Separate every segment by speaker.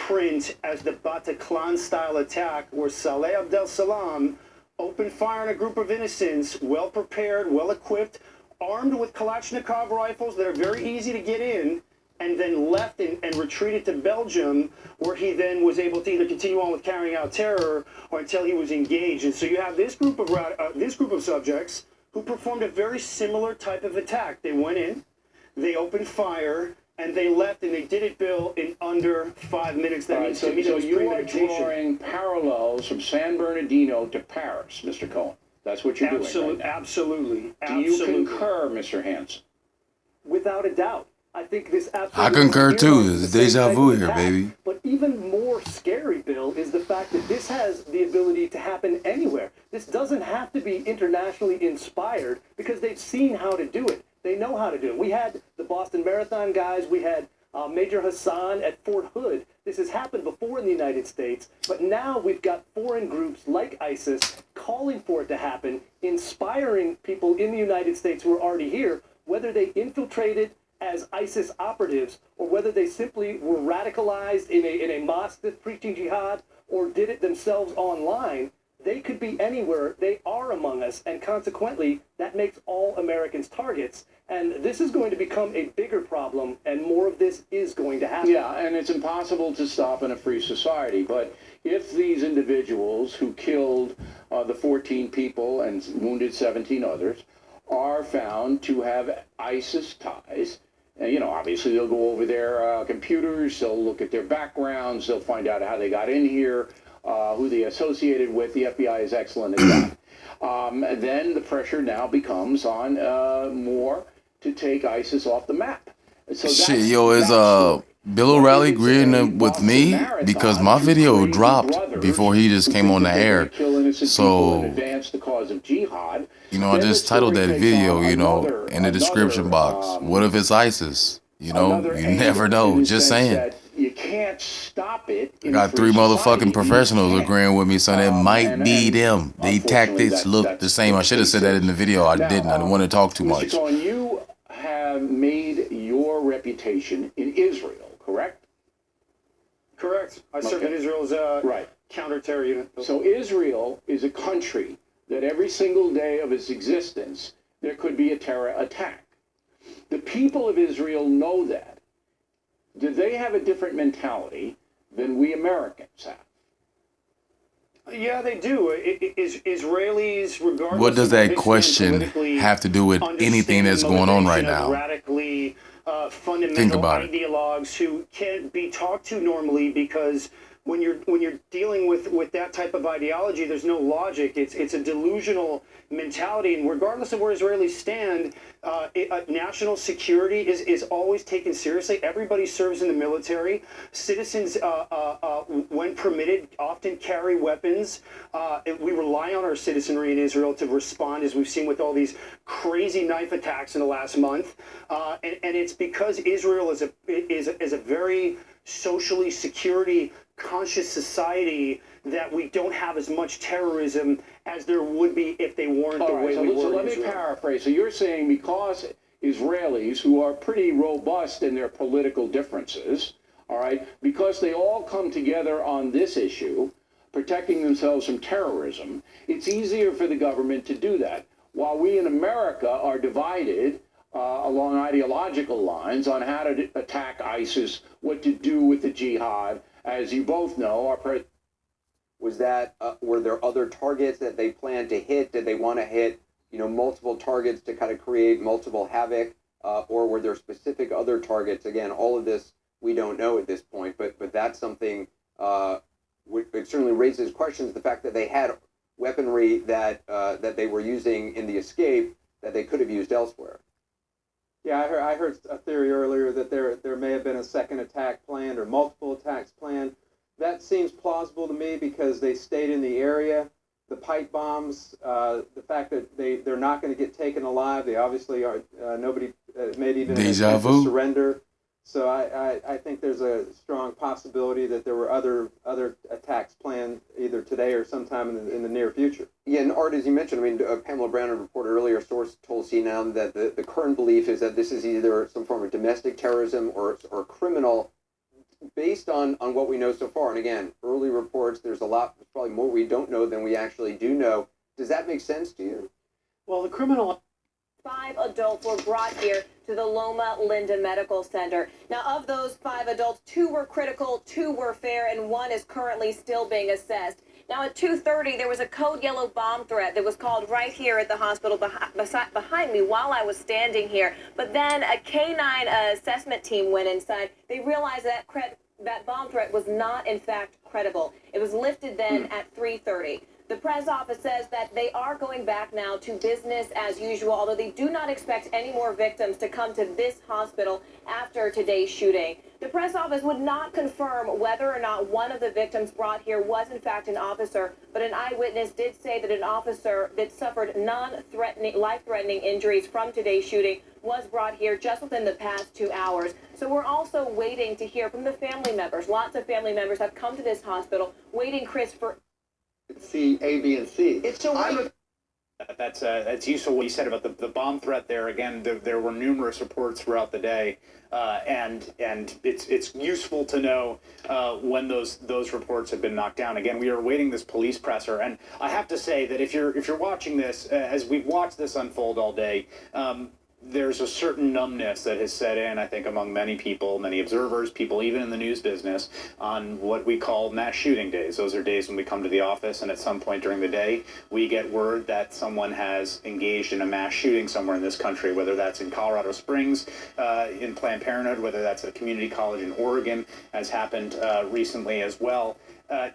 Speaker 1: blueprint as the Bataclan-style attack where Saleh Abdel Salam opened fire on a group of innocents, well prepared, well equipped, armed with Kalashnikov rifles that are very easy to get in, and then left and retreated to Belgium, where he then was able to either continue on with carrying out terror or until he was engaged. And so you have this group of subjects who performed a very similar type of attack. They went in, they opened fire, and they left, and they did it, Bill, in under 5 minutes. That means to me that was
Speaker 2: you are
Speaker 1: premeditation.
Speaker 2: drawing parallels from San Bernardino to Paris, Mr. Cohen. That's what you're doing right now.
Speaker 1: Absolutely.
Speaker 2: Do you concur, Mr. Hansen?
Speaker 3: Without a doubt. I think this
Speaker 4: I concur too. There's deja vu here, baby.
Speaker 3: But even more scary, Bill, is the fact that this has the ability to happen anywhere. This doesn't have to be internationally inspired because they've seen how to do it. They know how to do it. We had the Boston Marathon guys. We had Major Hassan at Fort Hood. This has happened before in the United States, but now we've got foreign groups like ISIS calling for it to happen, inspiring people in the United States who are already here, whether they infiltrated as ISIS operatives, or whether they simply were radicalized in a mosque that's preaching jihad, or did it themselves online. They could be anywhere. They are among us, and consequently, that makes all Americans targets. And this is going to become a bigger problem, and more of this is going to happen.
Speaker 2: Yeah, and it's impossible to stop in a free society. But if these individuals who killed the 14 people and wounded 17 others are found to have ISIS ties, and, obviously they'll go over their computers, they'll look at their backgrounds, they'll find out how they got in here, who they associated with. The FBI is excellent at that. Then the pressure now becomes on more to take ISIS off the map. So
Speaker 4: Shit, is Bill O'Reilly agreeing with me? Because my video dropped before he just came on the air. So, I just titled that video, in the description box. What if it's ISIS? You never know. Just saying.
Speaker 2: You can't stop it.
Speaker 4: I got 3 motherfucking professionals agreeing with me, so it might be them. The tactics look the same. I should have said that in the video. I didn't. I didn't want to talk too much.
Speaker 2: Mr. Cohen, you have made your reputation in Israel, correct?
Speaker 1: Correct. I served in Israel's counter-terror unit.
Speaker 2: So Israel is a country that every single day of its existence, there could be a terror attack. The people of Israel know that. Do they have a different mentality than we Americans have?
Speaker 1: Yeah, they do. Israelis, regardless.
Speaker 4: What does that question have to do with anything that's going on right now?
Speaker 1: Radically fundamental
Speaker 4: Think about it.
Speaker 1: ideologues who can't be talked to normally because when you're dealing with that type of ideology, there's no logic. It's a delusional mentality, and regardless of where Israelis stand, national security is always taken seriously. Everybody serves in the military. Citizens, when permitted, often carry weapons. We rely on our citizenry in Israel to respond, as we've seen with all these crazy knife attacks in the last month, and it's because Israel is a very socially security conscious society that we don't have as much terrorism as there would be if they weren't the way we were.
Speaker 2: So let me paraphrase. So you're saying because Israelis, who are pretty robust in their political differences, all right, because they all come together on this issue, protecting themselves from terrorism, it's easier for the government to do that. While we in America are divided along ideological lines on how to attack ISIS, what to do with the jihad. As you both know,
Speaker 5: were there other targets that they planned to hit? Did they want to hit, multiple targets to kind of create multiple havoc, or were there specific other targets? Again, all of this we don't know at this point, but that's something. It certainly raises questions. The fact that they had weaponry that they were using in the escape that they could have used elsewhere.
Speaker 6: Yeah, I heard a theory earlier that there may have been a second attack planned or multiple attacks planned. That seems plausible to me because they stayed in the area. The pipe bombs, the fact that they're not going to get taken alive. They obviously are. Nobody made even an attempt to surrender. So I think there's a strong possibility that there were other attacks planned either today or sometime in the near future.
Speaker 5: Yeah, and Art, as you mentioned, Pamela Brown reported earlier, a source told CNN that the current belief is that this is either some form of domestic terrorism or criminal based on what we know so far, and again, early reports, there's probably more we don't know than we actually do know. Does that make sense to you?
Speaker 3: Well, the criminal...
Speaker 7: 5 adults were brought here to the Loma Linda Medical Center. Now, of those 5 adults, 2 were critical, 2 were fair, and 1 is currently still being assessed. Now, at 2:30, there was a code yellow bomb threat that was called right here at the hospital behind me while I was standing here. But then a canine assessment team went inside. They realized that bomb threat was not, in fact, credible. It was lifted then at 3:30. The press office says that they are going back now to business as usual, although they do not expect any more victims to come to this hospital after today's shooting. The press office would not confirm whether or not one of the victims brought here was in fact an officer, but an eyewitness did say that an officer that suffered non-threatening, life-threatening injuries from today's shooting was brought here just within the past 2 hours. So we're also waiting to hear from the family members. Lots of family members have come to this hospital, waiting, Chris, for...
Speaker 8: C, A, B, and C.
Speaker 1: It's a way. That's useful what you said about the bomb threat there. Again, there were numerous reports throughout the day, and it's useful to know when those reports have been knocked down. Again, we are awaiting this police presser, and I have to say that if you're watching this, as we've watched this unfold all day, there's a certain numbness that has set in, I think, among many people, many observers, people even in the news business, on what we call mass shooting days. Those are days when we come to the office and at some point during the day, we get word that someone has engaged in a mass shooting somewhere in this country, whether that's in Colorado Springs, in Planned Parenthood, whether that's at a community college in Oregon, as happened recently as well.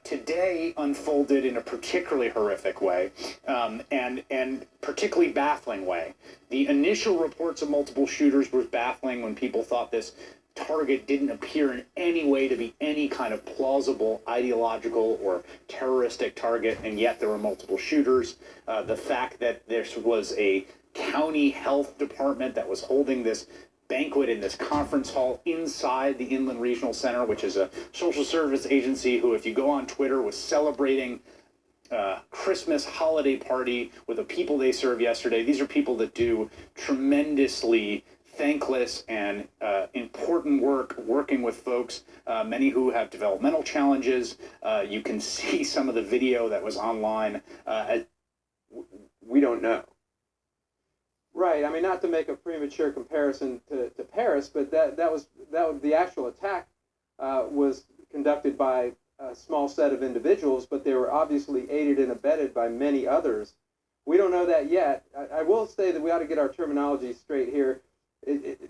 Speaker 1: Today unfolded in a particularly horrific way, and particularly baffling way. The initial reports of multiple shooters was baffling when people thought this target didn't appear in any way to be any kind of plausible ideological or terroristic target, and yet there were multiple shooters. The fact that this was a county health department that was holding this banquet in this conference hall inside the Inland Regional Center, which is a social service agency who, if you go on Twitter, was celebrating Christmas holiday party with the people they served yesterday. These are people that do tremendously thankless and important work working with folks, many who have developmental challenges. You can see some of the video that was online.
Speaker 5: We don't know.
Speaker 6: Right. I mean, not to make a premature comparison to Paris, but that was the actual attack was conducted by a small set of individuals, but they were obviously aided and abetted by many others. We don't know that yet. I will say that we ought to get our terminology straight here.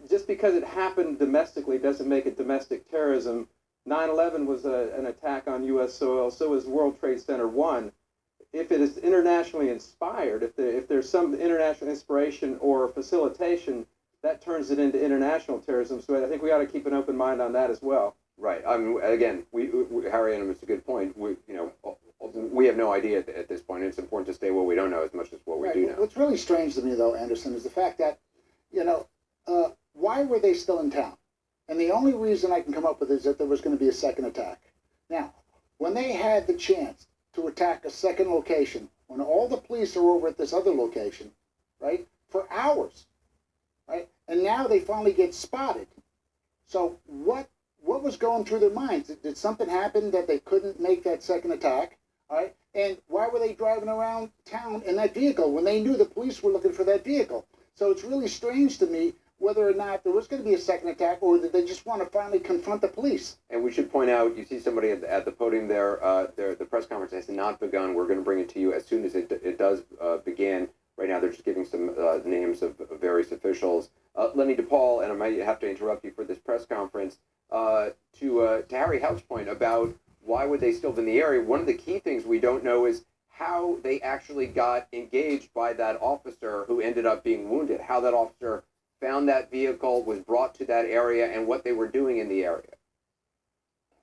Speaker 6: Just because it happened domestically doesn't make it domestic terrorism. 9/11 was an attack on U.S. soil. So is World Trade Center 1. If it is internationally inspired, if there's some international inspiration or facilitation, that turns it into international terrorism. So I think we ought to keep an open mind on that as well.
Speaker 5: Right. I mean, again, Harry, and it's a good point. We have no idea at this point. It's important to stay what we don't know as much as what we do know.
Speaker 8: What's really strange to me, though, Anderson, is the fact that, why were they still in town? And the only reason I can come up with is that there was going to be a second attack. Now, when they had the chance to attack a second location, when all the police are over at this other location, right, for hours, right, and now they finally get spotted. So what was going through their minds? Did something happen that they couldn't make that second attack, all right? And why were they driving around town in that vehicle when they knew the police were looking for that vehicle? So it's really strange to me whether or not there was going to be a second attack, or did they just want to finally confront the police?
Speaker 5: And we should point out, you see somebody at the podium there, the press conference has not begun. We're going to bring it to you as soon as it does begin. Right now they're just giving some names of various officials. Lenny DePaul, and I might have to interrupt you for this press conference, to Harry Hough's point about why would they still be in the area. One of the key things we don't know is how they actually got engaged by that officer who ended up being wounded, how that officer found that vehicle, was brought to that area, and what they were doing in the area.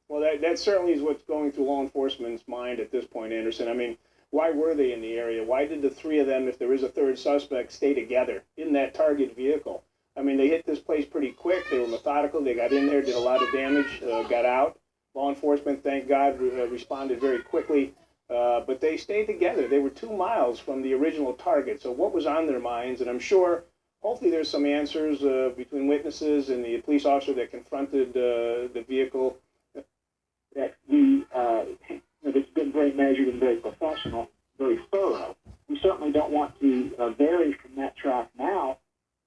Speaker 9: Well, that certainly is what's going through law enforcement's mind at this point, Anderson. I mean, why were they in the area? Why did the three of them, if there is a third suspect, stay together in that target vehicle? I mean, they hit this place pretty quick. They were methodical. They got in there, did a lot of damage, got out. Law enforcement, thank God, responded very quickly. But they stayed together. They were 2 miles from the original target. So what was on their minds? And I'm sure, hopefully there's some answers between witnesses and the police officer that confronted the vehicle
Speaker 10: measured and very professional, very thorough. We certainly don't want to vary from that track now,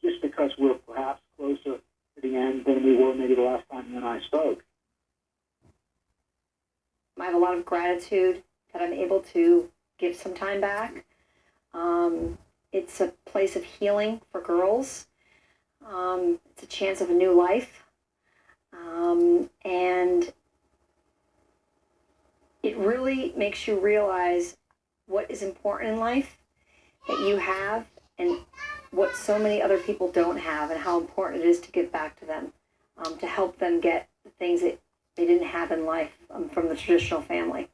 Speaker 10: just because we're perhaps closer to the end than we were maybe the last time you and I spoke.
Speaker 11: I have a lot of gratitude that I'm able to give some time back. It's a place of healing for girls. It's a chance of a new life. And it really makes you realize what is important in life that you have and what so many other people don't have, and how important it is to give back to them, to help them get the things that they didn't have in life from the traditional family.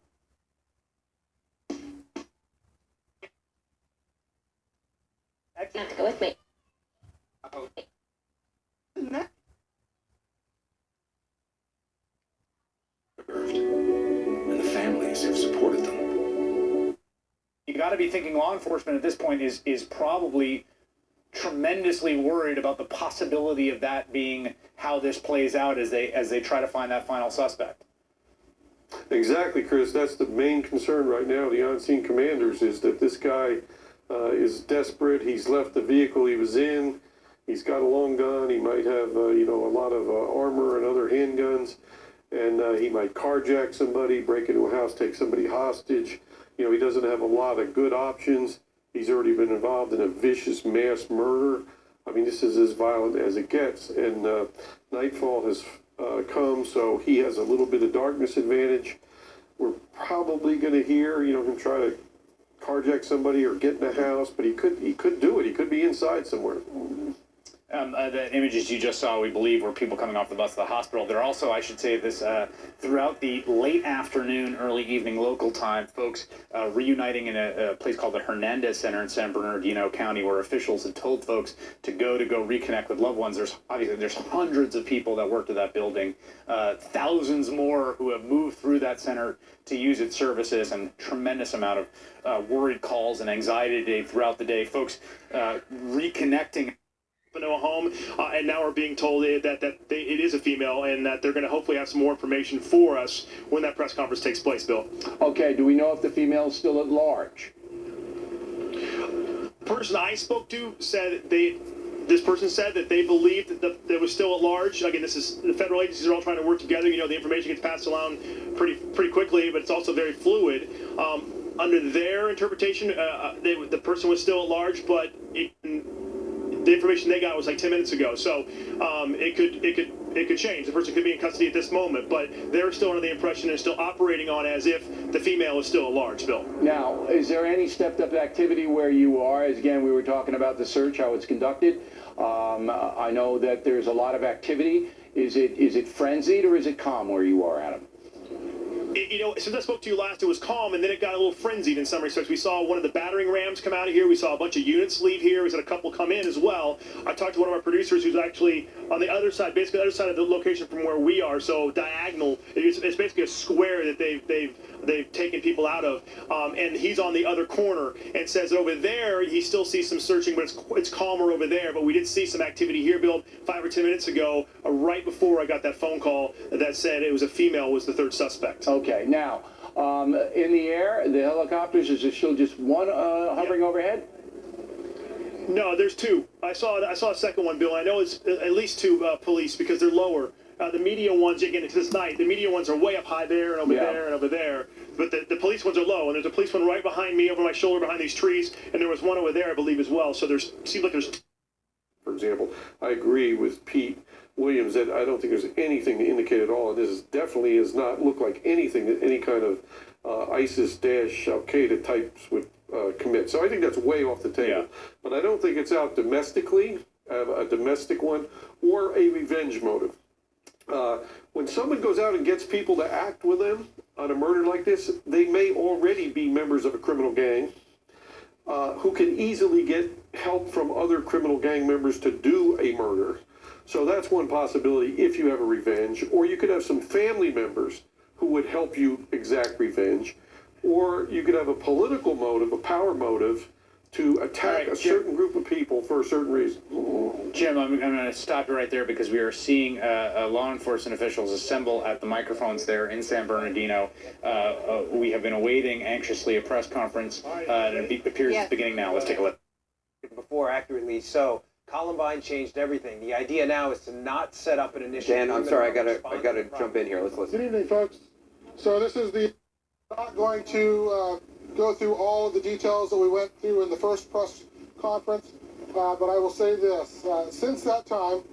Speaker 7: You have to go with me.
Speaker 12: And the families have supported them.
Speaker 1: You got to be thinking law enforcement at this point is probably tremendously worried about the possibility of that being how this plays out as they try to find that final suspect.
Speaker 13: Exactly, Chris. That's the main concern right now. The on-scene commanders is that this guy is desperate. He's left the vehicle he was in. He's got a long gun. He might have a lot of armor and other handguns, and he might carjack somebody, break into a house, take somebody hostage. He doesn't have a lot of good options. He's already been involved in a vicious mass murder. I mean, this is as violent as it gets. And nightfall has come, so he has a little bit of darkness advantage. We're probably going to hear, him try to carjack somebody or get in a house, but he could do it. He could be inside somewhere.
Speaker 1: The images you just saw, we believe, were people coming off the bus to the hospital. There are also, I should say this, throughout the late afternoon, early evening local time, folks reuniting in a place called the Hernandez Center in San Bernardino County, where officials had told folks to go reconnect with loved ones. There's hundreds of people that worked at that building, thousands more who have moved through that center to use its services, and tremendous amount of worried calls and anxiety today throughout the day. Folks reconnecting into a home, and now we're being told that it is a female, and that they're going to hopefully have some more information for us when that press conference takes place, Bill.
Speaker 2: Okay, do we know if the female is still at large?
Speaker 9: The person I spoke to said this person said that they believed that it was still at large. Again, this is the federal agencies are all trying to work together. The information gets passed around pretty quickly, but it's also very fluid. Under their interpretation, the person was still at large, but the information they got was like 10 minutes ago, so it could change. The person could be in custody at this moment, but they're still under the impression they're still operating on as if the female is still at large, Bill.
Speaker 2: Now, is there any stepped-up activity where you are? As again, we were talking about the search, how it's conducted. I know that there's a lot of activity. Is it frenzied or is it calm where you are, Adam?
Speaker 9: Since I spoke to you last, it was calm, and then it got a little frenzied in some respects. We saw one of the battering rams come out of here. We saw a bunch of units leave here. We saw a couple come in as well. I talked to one of our producers who's actually on the other side, basically the other side of the location from where we are, so diagonal. It's basically a square that they've taken people out of, and he's on the other corner and says that over there he still sees some searching, but it's calmer over there. But we did see some activity here, Bill, 5 or 10 minutes ago, right before I got that phone call that said it was a female was the third suspect.
Speaker 2: Okay, now, in the air, the helicopters, is there still just one hovering overhead?
Speaker 9: No, there's two. I saw a second one, Bill. I know it's at least two police because they're lower. The media ones, again, it's this night. The media ones are way up high there and over there and over there. But the police ones are low, and there's a police one right behind me, over my shoulder, behind these trees, and there was one over there, I believe, as well. So seems like there's.
Speaker 13: For example, I agree with Pete Williams that I don't think there's anything to indicate at all, and this definitely does not look like anything that any kind of ISIS-Al-Qaeda types would commit. So I think that's way off the table. Yeah. But I don't think it's out domestically, a domestic one, or a revenge motive. When someone goes out and gets people to act with them on a murder like this, they may already be members of a criminal gang who can easily get help from other criminal gang members to do a murder. So that's one possibility if you have a revenge. Or you could have some family members who would help you exact revenge. Or you could have a political motive, a power motive, to attack a certain group of people for a certain reason.
Speaker 14: Jim, I'm going to stop you right there because we are seeing law enforcement officials assemble at the microphones there in San Bernardino. We have been awaiting anxiously a press conference, and it appears it's beginning now. Let's take a look.
Speaker 15: Before accurately so. Columbine changed everything. The idea now is to not set up an initiative.
Speaker 5: Dan, I'm sorry, I gotta jump in here. Let's listen.
Speaker 16: Good evening, folks. So this is not going to go through all of the details that we went through in the first press conference, but I will say this. Since that time,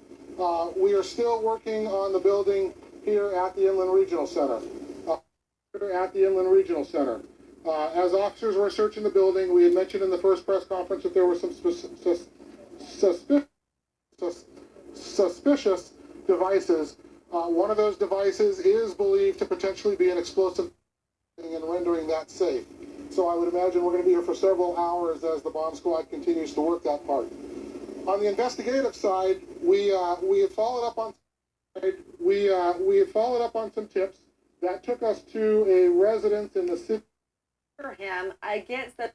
Speaker 16: we are still working on the building here at the Inland Regional Center. As officers were searching the building, we had mentioned in the first press conference that there were some suspicious devices. One of those devices is believed to potentially be an explosive and rendering that safe. So I would imagine we're going to be here for several hours as the bomb squad continues to work that part. On the investigative side, we had followed up on some tips that took us to a residence in the city.
Speaker 17: For him against the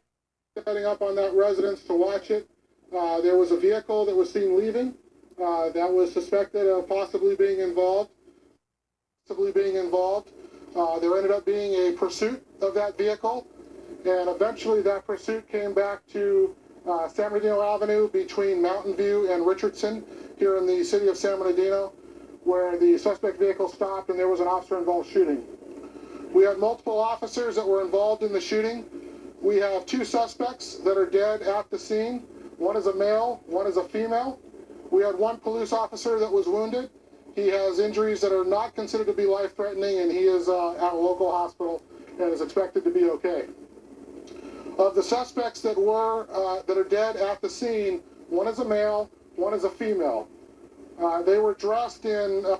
Speaker 16: Setting up on that residence to watch it. There was a vehicle that was seen leaving that was suspected of possibly being involved. There ended up being a pursuit of that vehicle, and eventually that pursuit came back to San Bernardino Avenue between Mountain View and Richardson here in the city of San Bernardino, where the suspect vehicle stopped and there was an officer-involved shooting. We had multiple officers that were involved in the shooting. We have 2 suspects that are dead at the scene. One is a male, one is a female. We had 1 police officer that was wounded. He has injuries that are not considered to be life-threatening, and he is at a local hospital and is expected to be okay. Of the suspects that are dead at the scene, 1 is a male, 1 is a female. They were dressed in,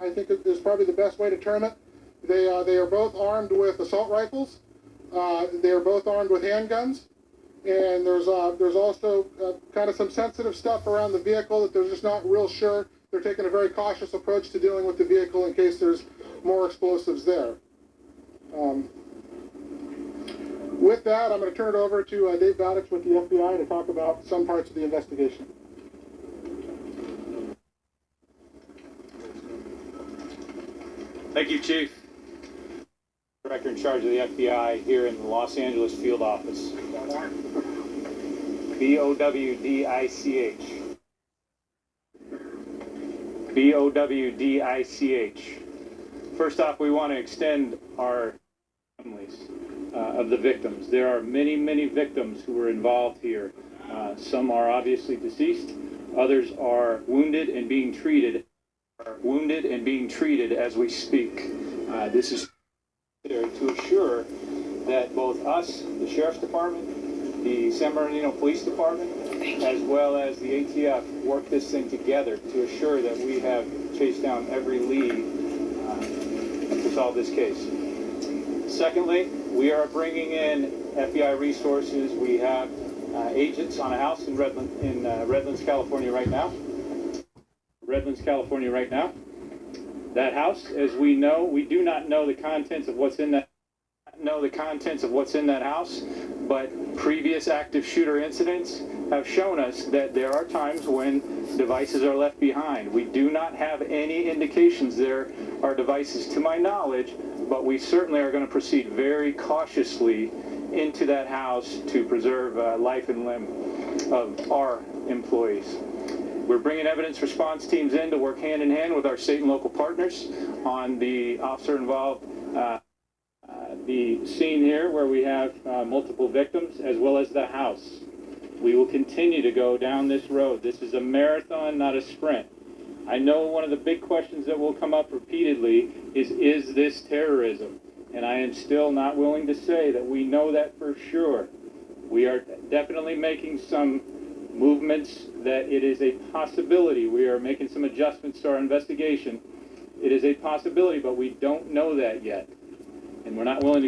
Speaker 16: I think is probably the best way to term it. They are both armed with assault rifles. They are both armed with handguns. And there's also kind of some sensitive stuff around the vehicle that they're just not real sure. They're taking a very cautious approach to dealing with the vehicle in case there's more explosives there. With that, I'm going to turn it over to Dave Bowditch with the FBI to talk about some parts of the investigation.
Speaker 14: Thank you, Chief. Director in charge of the FBI here in the Los Angeles field office. B-O-W-D-I-C-H. B-O-W-D-I-C-H. First off, we want to extend our families of the victims. There are many, many victims who were involved here. Some are obviously deceased. Others are wounded and being treated. As we speak. This is to assure that both us, the Sheriff's Department, the San Bernardino Police Department, as well as the ATF work this thing together to assure that we have chased down every lead to solve this case. Secondly, we are bringing in FBI resources. We have agents on a house in Redlands, California right now. That house, as we know, we do not know the contents of what's in that. House, but previous active shooter incidents have shown us that there are times when devices are left behind. We do not have any indications there are devices to my knowledge, but we certainly are going to proceed very cautiously into that house to preserve life and limb of our employees. We're bringing evidence response teams in to work hand in hand with our state and local partners on the officer-involved the scene here where we have multiple victims, as well as the house. We will continue to go down this road. This is a marathon, not a sprint. I know one of the big questions that will come up repeatedly is this terrorism? And I am still not willing to say that we know that for sure. We are definitely making some movements that it is a possibility. We are making some adjustments to our investigation. It is a possibility, but we don't know that yet. And we're not willing to